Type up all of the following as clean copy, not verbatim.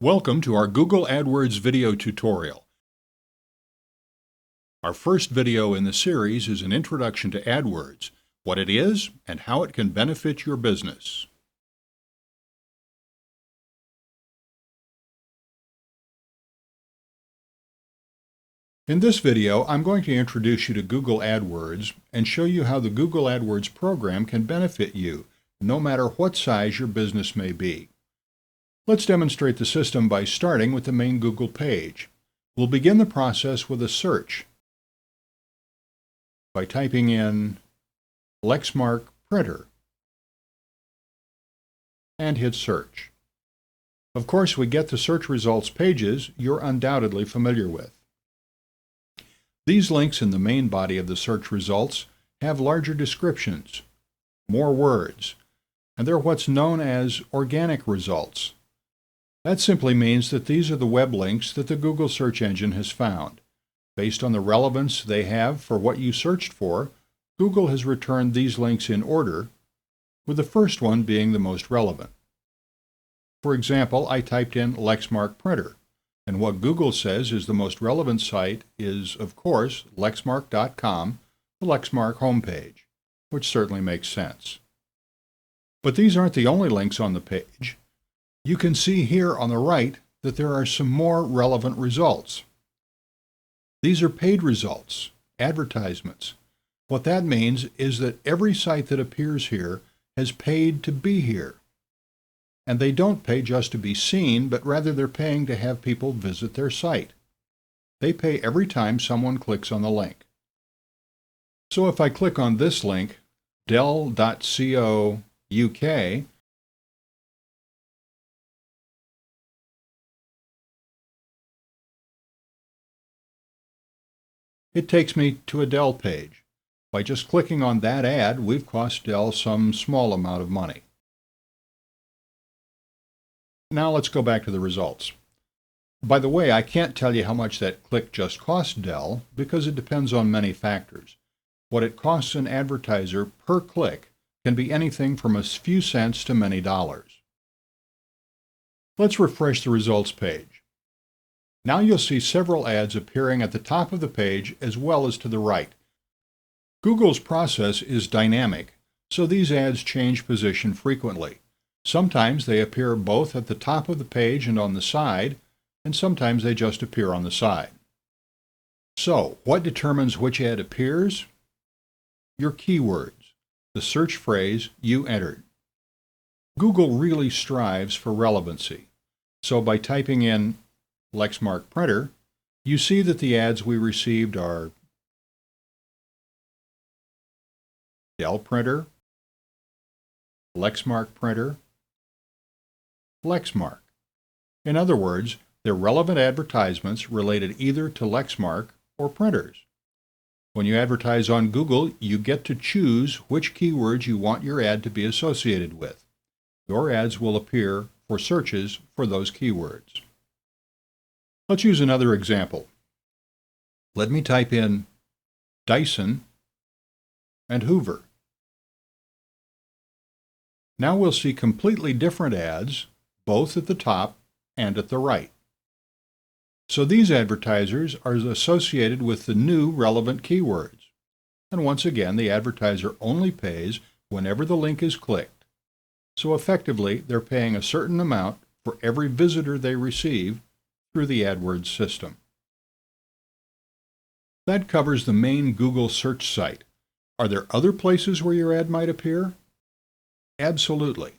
Welcome to our Google AdWords video tutorial. Our first video in the series is an introduction to AdWords, what it is, and how it can benefit your business. In this video, I'm going to introduce you to Google AdWords and show you how the Google AdWords program can benefit you, no matter what size your business may be. Let's demonstrate the system by starting with the main Google page. We'll begin the process with a search by typing in Lexmark printer and hit search. Of course, we get the search results pages you're undoubtedly familiar with. These links in the main body of the search results have larger descriptions, more words, and they're what's known as organic results. That simply means that these are the web links that the Google search engine has found. Based on the relevance they have for what you searched for, Google has returned these links in order, with the first one being the most relevant. For example, I typed in Lexmark printer, and what Google says is the most relevant site is, of course, lexmark.com, the Lexmark homepage, which certainly makes sense. But these aren't the only links on the page. You can see here on the right that there are some more relevant results. These are paid results, advertisements. What that means is that every site that appears here has paid to be here. And they don't pay just to be seen, but rather they're paying to have people visit their site. They pay every time someone clicks on the link. So if I click on this link, Dell.co UK, it takes me to a Dell page. By just clicking on that ad, we've cost Dell some small amount of money. Now let's go back to the results. By the way, I can't tell you how much that click just cost Dell because it depends on many factors. What it costs an advertiser per click can be anything from a few cents to many dollars. Let's refresh the results page. Now you'll see several ads appearing at the top of the page as well as to the right. Google's process is dynamic, so these ads change position frequently. Sometimes they appear both at the top of the page and on the side, and sometimes they just appear on the side. So, what determines which ad appears? Your keywords, the search phrase you entered. Google really strives for relevancy, so by typing in Lexmark printer, you see that the ads we received are Dell printer, Lexmark printer, Lexmark. In other words, they're relevant advertisements related either to Lexmark or printers. When you advertise on Google, you get to choose which keywords you want your ad to be associated with. Your ads will appear for searches for those keywords. Let's use another example. Let me type in Dyson and Hoover. Now we'll see completely different ads, both at the top and at the right. So these advertisers are associated with the new relevant keywords. And once again, the advertiser only pays whenever the link is clicked. So effectively, they're paying a certain amount for every visitor they receive through the AdWords system. That covers the main Google search site. Are there other places where your ad might appear? Absolutely.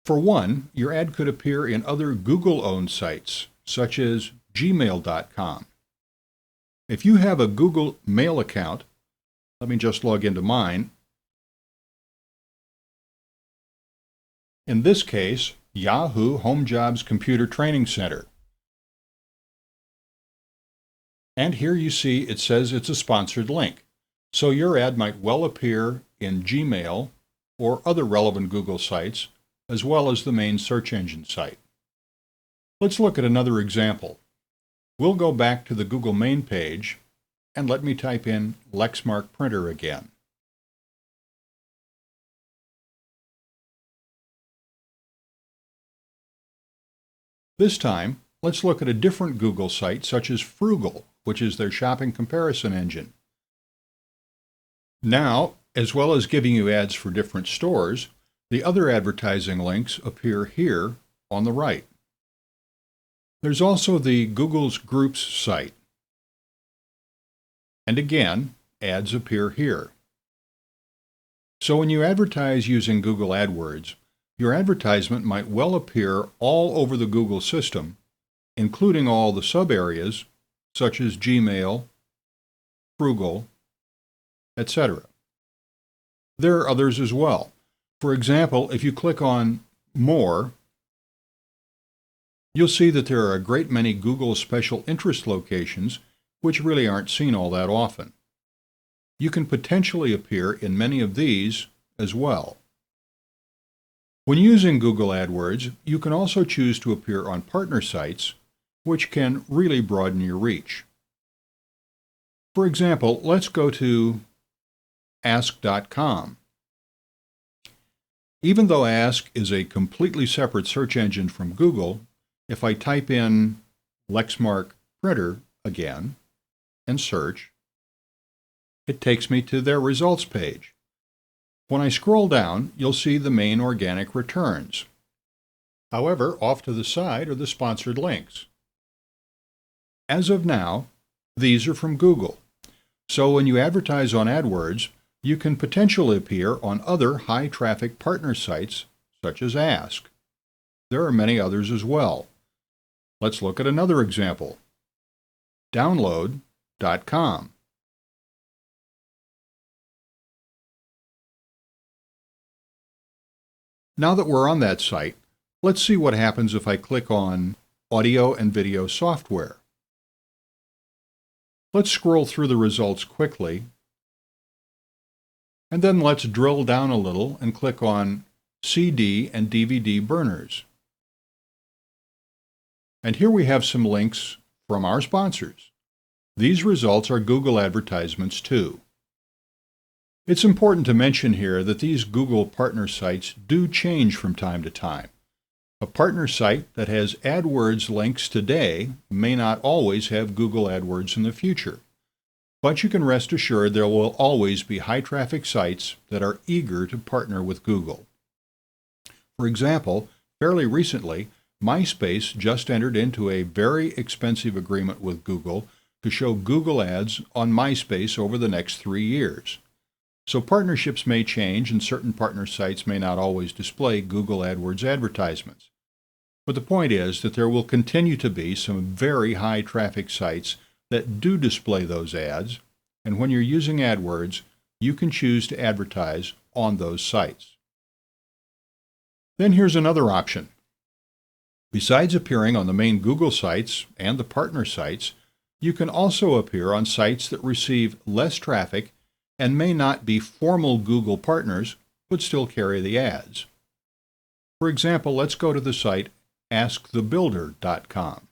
For one, your ad could appear in other Google-owned sites, such as gmail.com. If you have a Google Mail account, let me just log into mine. In this case, Yahoo Home Jobs Computer Training Center. And here you see it says it's a sponsored link. So your ad might well appear in Gmail or other relevant Google sites, as well as the main search engine site. Let's look at another example. We'll go back to the Google main page and let me type in Lexmark printer again. This time, let's look at a different Google site such as Frugal, which is their shopping comparison engine. Now, as well as giving you ads for different stores, the other advertising links appear here on the right. There's also the Google's Groups site. And again, ads appear here. So when you advertise using Google AdWords, your advertisement might well appear all over the Google system, including all the sub-areas such as Gmail, Frugal, etc. There are others as well. For example, if you click on More, you'll see that there are a great many Google special interest locations which really aren't seen all that often. You can potentially appear in many of these as well. When using Google AdWords, you can also choose to appear on partner sites, which can really broaden your reach. For example, let's go to ask.com. Even though Ask is a completely separate search engine from Google, if I type in Lexmark printer again and search, it takes me to their results page. When I scroll down, you'll see the main organic returns. However, off to the side are the sponsored links. As of now, these are from Google. So when you advertise on AdWords, you can potentially appear on other high-traffic partner sites, such as Ask. There are many others as well. Let's look at another example. Download.com. Now that we're on that site, let's see what happens if I click on Audio and Video Software. Let's scroll through the results quickly, and then let's drill down a little and click on CD and DVD burners. And here we have some links from our sponsors. These results are Google advertisements too. It's important to mention here that these Google partner sites do change from time to time. A partner site that has AdWords links today may not always have Google AdWords in the future. But you can rest assured there will always be high-traffic sites that are eager to partner with Google. For example, fairly recently, MySpace just entered into a very expensive agreement with Google to show Google ads on MySpace over the next 3 years. So partnerships may change and certain partner sites may not always display Google AdWords advertisements. But the point is that there will continue to be some very high traffic sites that do display those ads, and when you're using AdWords, you can choose to advertise on those sites. Then here's another option. Besides appearing on the main Google sites and the partner sites, you can also appear on sites that receive less traffic and may not be formal Google partners, but still carry the ads. For example, let's go to the site askthebuilder.com.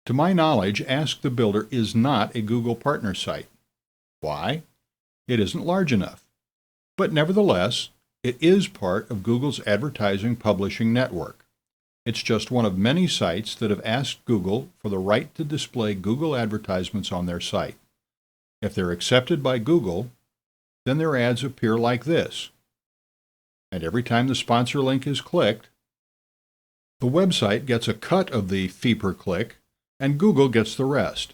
To my knowledge, Ask the Builder is not a Google partner site. Why? It isn't large enough. But nevertheless, it is part of Google's advertising publishing network. It's just one of many sites that have asked Google for the right to display Google advertisements on their site. If they're accepted by Google, then their ads appear like this. And every time the sponsor link is clicked, the website gets a cut of the fee per click, and Google gets the rest.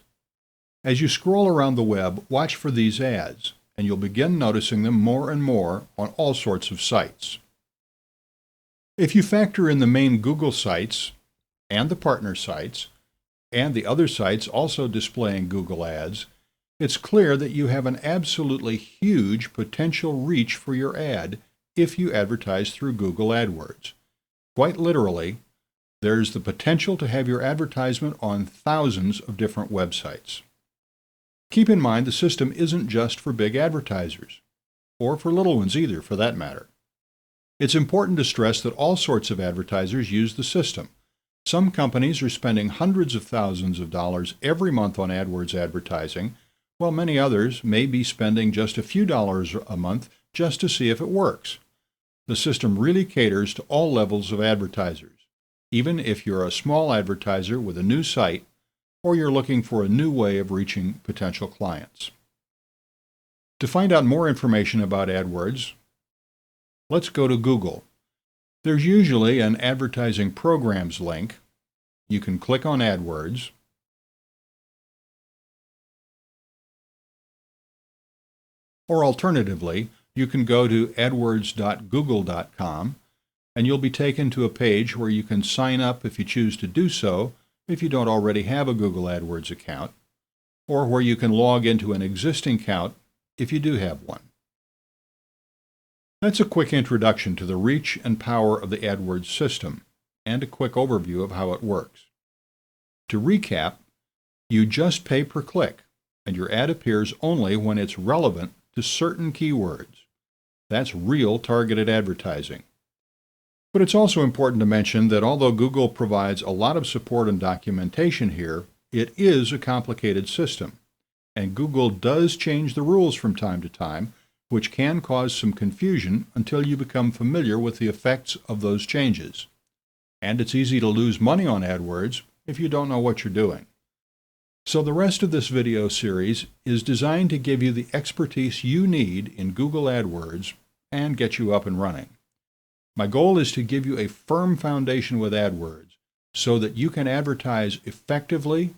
As you scroll around the web, watch for these ads, and you'll begin noticing them more and more on all sorts of sites. If you factor in the main Google sites and the partner sites, and the other sites also displaying Google ads, it's clear that you have an absolutely huge potential reach for your ad if you advertise through Google AdWords. Quite literally, there's the potential to have your advertisement on thousands of different websites. Keep in mind the system isn't just for big advertisers, or for little ones either, for that matter. It's important to stress that all sorts of advertisers use the system. Some companies are spending hundreds of thousands of dollars every month on AdWords advertising, while many others may be spending just a few dollars a month just to see if it works. The system really caters to all levels of advertisers, even if you're a small advertiser with a new site or you're looking for a new way of reaching potential clients. To find out more information about AdWords, let's go to Google. There's usually an advertising programs link. You can click on AdWords. Or alternatively, you can go to adwords.google.com and you'll be taken to a page where you can sign up if you choose to do so if you don't already have a Google AdWords account, or where you can log into an existing account if you do have one. That's a quick introduction to the reach and power of the AdWords system, and a quick overview of how it works. To recap, you just pay per click, and your ad appears only when it's relevant to certain keywords. That's real targeted advertising. But it's also important to mention that although Google provides a lot of support and documentation here, it is a complicated system, and Google does change the rules from time to time, which can cause some confusion until you become familiar with the effects of those changes. And it's easy to lose money on AdWords if you don't know what you're doing. So the rest of this video series is designed to give you the expertise you need in Google AdWords and get you up and running. My goal is to give you a firm foundation with AdWords so that you can advertise effectively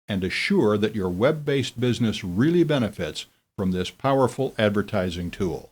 and assure that your web-based business really benefits from this powerful advertising tool.